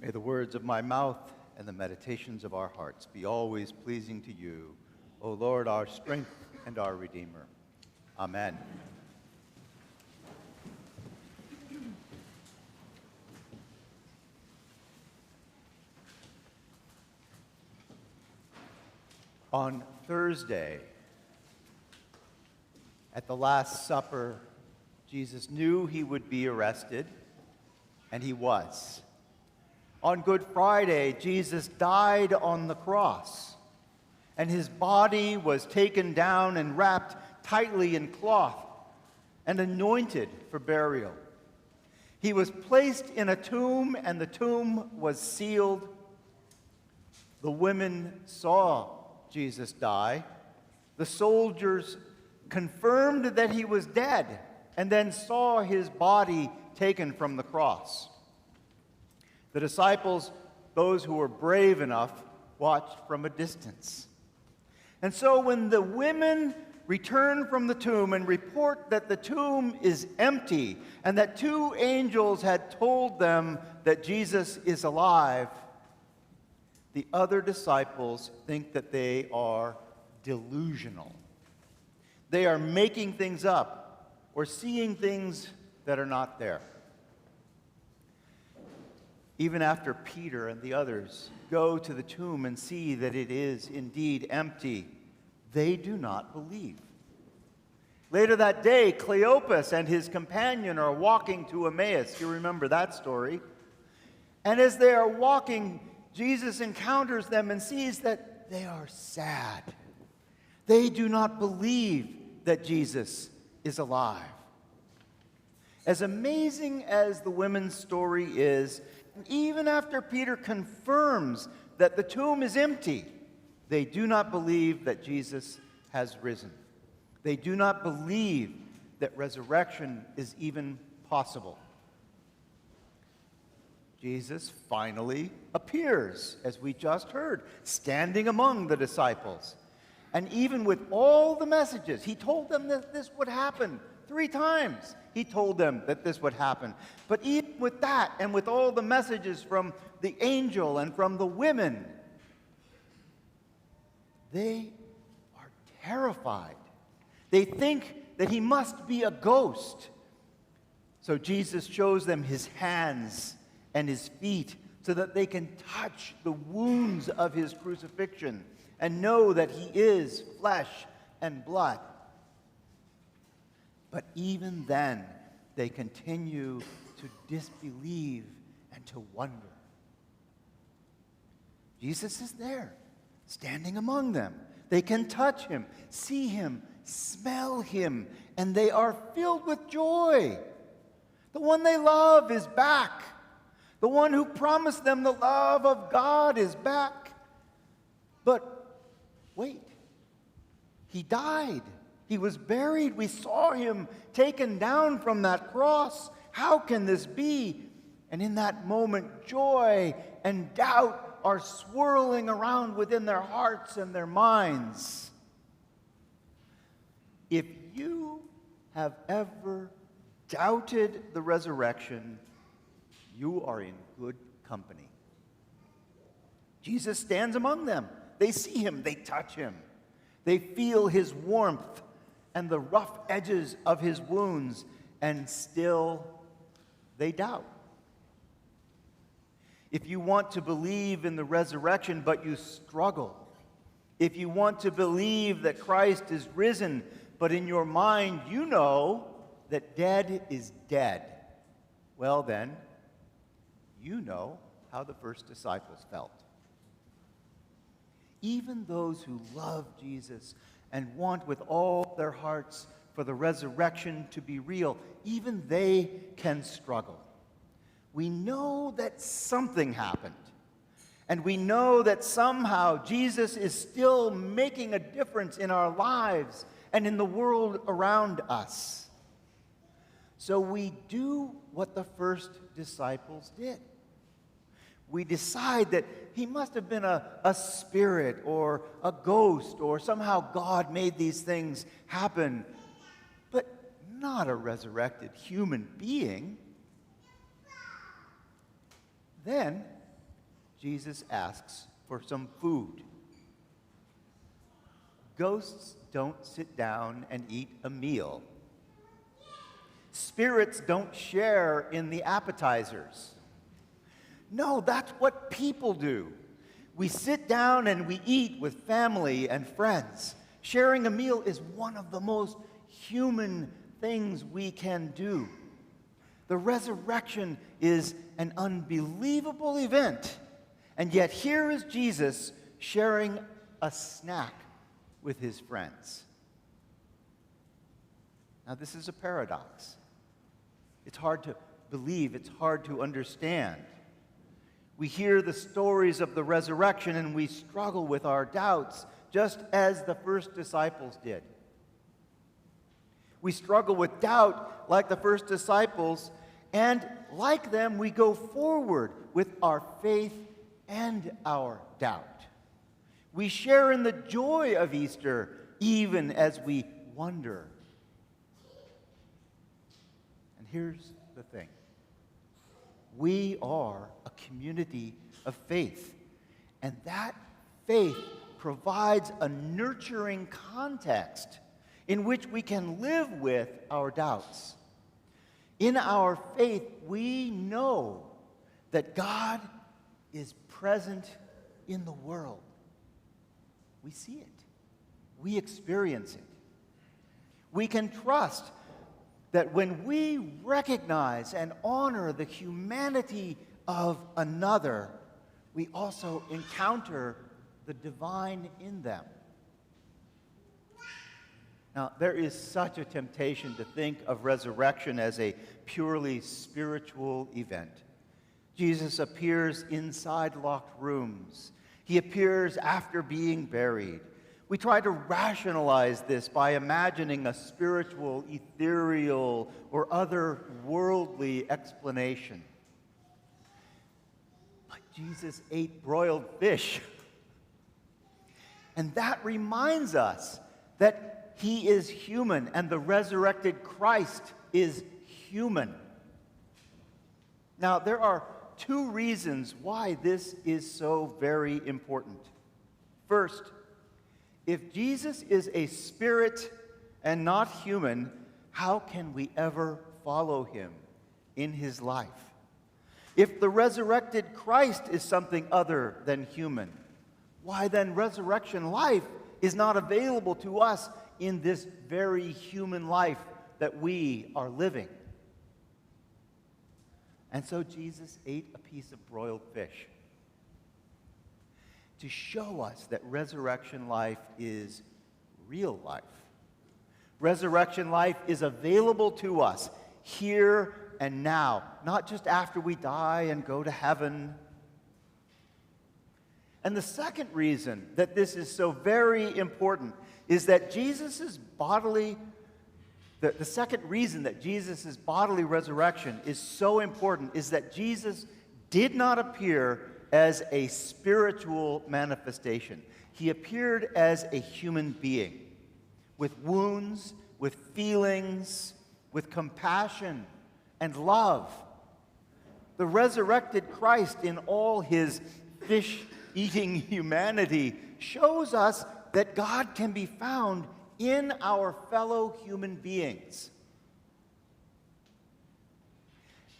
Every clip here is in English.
May the words of my mouth and the meditations of our hearts be always pleasing to you, O Lord, our strength and our Redeemer. Amen. On Thursday, at the Last Supper, Jesus knew he would be arrested, and he was. On Good Friday, Jesus died on the cross, and his body was taken down and wrapped tightly in cloth and anointed for burial. He was placed in a tomb, and the tomb was sealed. The women saw Jesus die. The soldiers confirmed that he was dead and then saw his body taken from the cross. The disciples, those who were brave enough, watched from a distance. And so when the women return from the tomb and report that the tomb is empty and that two angels had told them that Jesus is alive, the other disciples think that they are delusional. They are making things up or seeing things that are not there. Even after Peter and the others go to the tomb and see that it is indeed empty, they do not believe. Later that day, Cleopas and his companion are walking to Emmaus. You remember that story. And as they are walking, Jesus encounters them and sees that they are sad. They do not believe that Jesus is alive. As amazing as the women's story is, even after Peter confirms that the tomb is empty, they do not believe that Jesus has risen. They do not believe that resurrection is even possible. Jesus finally appears, as we just heard, standing among the disciples. And even with all the messages, he told them that this would happen 3 times. He told them that this would happen. But even with that, and with all the messages from the angel and from the women, they are terrified. They think that he must be a ghost. So Jesus shows them his hands and his feet so that they can touch the wounds of his crucifixion and know that he is flesh and blood. But even then, they continue to disbelieve and to wonder. Jesus is there, standing among them. They can touch him, see him, smell him, and they are filled with joy. The one they love is back. The one who promised them the love of God is back. But wait, he died. He was buried. We saw him taken down from that cross. How can this be? And in that moment, joy and doubt are swirling around within their hearts and their minds. If you have ever doubted the resurrection, you are in good company. Jesus stands among them. They see him. They touch him. They feel his warmth and the rough edges of his wounds, and still they doubt. If you want to believe in the resurrection but you struggle, if you want to believe that Christ is risen, but in your mind you know that dead is dead, well then, you know how the first disciples felt. Even those who love Jesus and want with all their hearts for the resurrection to be real, even they can struggle. We know that something happened, and we know that somehow Jesus is still making a difference in our lives and in the world around us. So we do what the first disciples did. We decide that he must have been a spirit or a ghost, or somehow God made these things happen, but not a resurrected human being. Then Jesus asks for some food. Ghosts don't sit down and eat a meal. Spirits don't share in the appetizers. No, that's what people do. We sit down and we eat with family and friends. Sharing a meal is one of the most human things we can do. The resurrection is an unbelievable event, and yet here is Jesus sharing a snack with his friends. Now, this is a paradox. It's hard to believe, it's hard to understand. We hear the stories of the resurrection and we struggle with our doubts, just as the first disciples did. We struggle with doubt like the first disciples, and like them, we go forward with our faith and our doubt. We share in the joy of Easter, even as we wonder. And here's the thing. We are a community of faith, and that faith provides a nurturing context in which we can live with our doubts. In our faith, we know that God is present in the world. We see it. We experience it. We can trust that when we recognize and honor the humanity of another, we also encounter the divine in them. Now, there is such a temptation to think of resurrection as a purely spiritual event. Jesus appears inside locked rooms. He appears after being buried. We try to rationalize this by imagining a spiritual, ethereal, or otherworldly explanation. But Jesus ate broiled fish. And that reminds us that he is human and the resurrected Christ is human. Now, there are two reasons why this is so very important. First, if Jesus is a spirit and not human, how can we ever follow him in his life? If the resurrected Christ is something other than human, why then resurrection life is not available to us in this very human life that we are living? And so Jesus ate a piece of broiled fish to show us that resurrection life is real life. Resurrection life is available to us here and now, not just after we die and go to heaven. And the second reason that this is so very important is that the second reason that Jesus' bodily resurrection is so important is that Jesus did not appear as a spiritual manifestation. He appeared as a human being with wounds, with feelings, with compassion and love. The resurrected Christ in all his fish-eating humanity shows us that God can be found in our fellow human beings.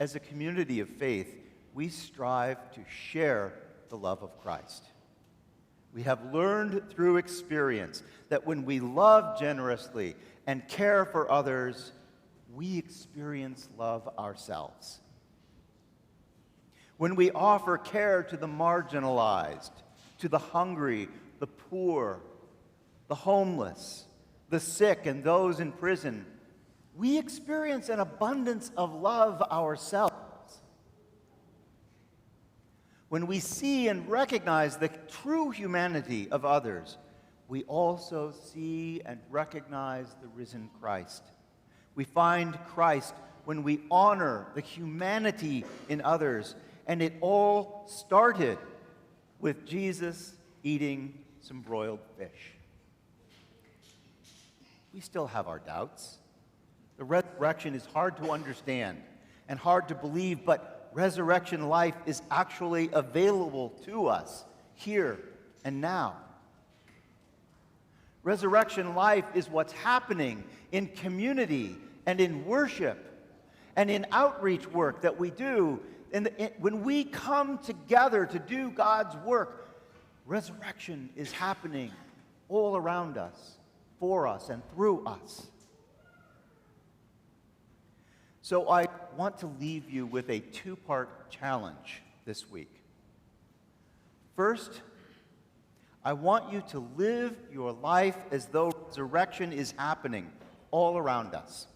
As a community of faith, we strive to share the love of Christ. We have learned through experience that when we love generously and care for others, we experience love ourselves. When we offer care to the marginalized, to the hungry, the poor, the homeless, the sick, and those in prison, we experience an abundance of love ourselves. When we see and recognize the true humanity of others, we also see and recognize the risen Christ. We find Christ when we honor the humanity in others, and it all started with Jesus eating some broiled fish. We still have our doubts. The resurrection is hard to understand and hard to believe, but resurrection life is actually available to us here and now. Resurrection life is what's happening in community and in worship and in outreach work that we do. When we come together to do God's work, resurrection is happening all around us, for us, and through us. So I want to leave you with a two-part challenge this week. First, I want you to live your life as though resurrection is happening all around us.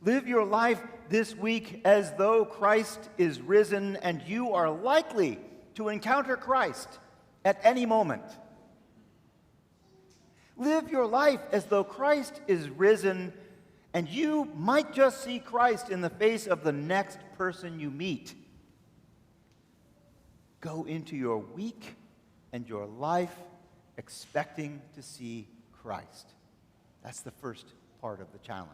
Live your life this week as though Christ is risen and you are likely to encounter Christ at any moment. Live your life as though Christ is risen and you might just see Christ in the face of the next person you meet. Go into your week and your life expecting to see Christ. That's the first part of the challenge.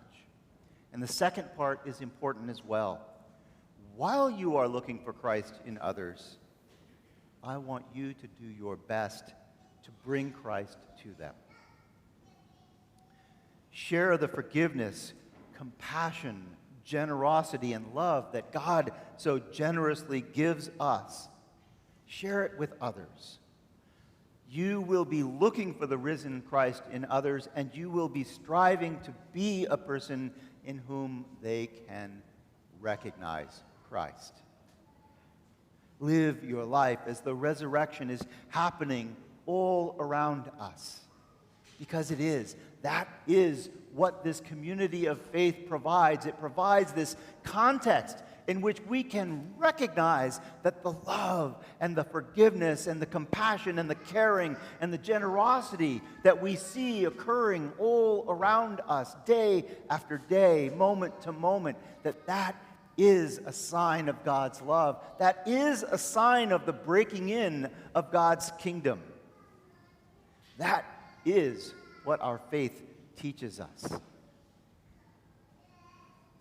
And the second part is important as well. While you are looking for Christ in others, I want you to do your best to bring Christ to them. Share the forgiveness, compassion, generosity, and love that God so generously gives us. Share it with others. You will be looking for the risen Christ in others, and you will be striving to be a person in whom they can recognize Christ. Live your life as the resurrection is happening all around us, because it is. That is what this community of faith provides. It provides this context in which we can recognize that the love and the forgiveness and the compassion and the caring and the generosity that we see occurring all around us day after day, moment to moment, that is a sign of God's love. That is a sign of the breaking in of God's kingdom. That is what our faith teaches us.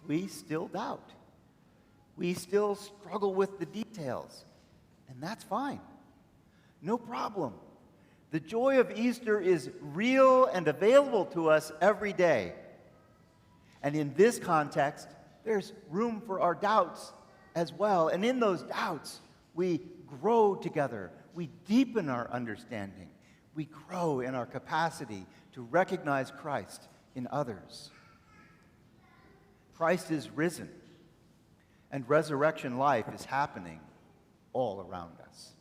We still doubt. We still struggle with the details, and that's fine. No problem. The joy of Easter is real and available to us every day. And in this context, there's room for our doubts as well. And in those doubts, we grow together. We deepen our understanding. We grow in our capacity to recognize Christ in others. Christ is risen. And resurrection life is happening all around us.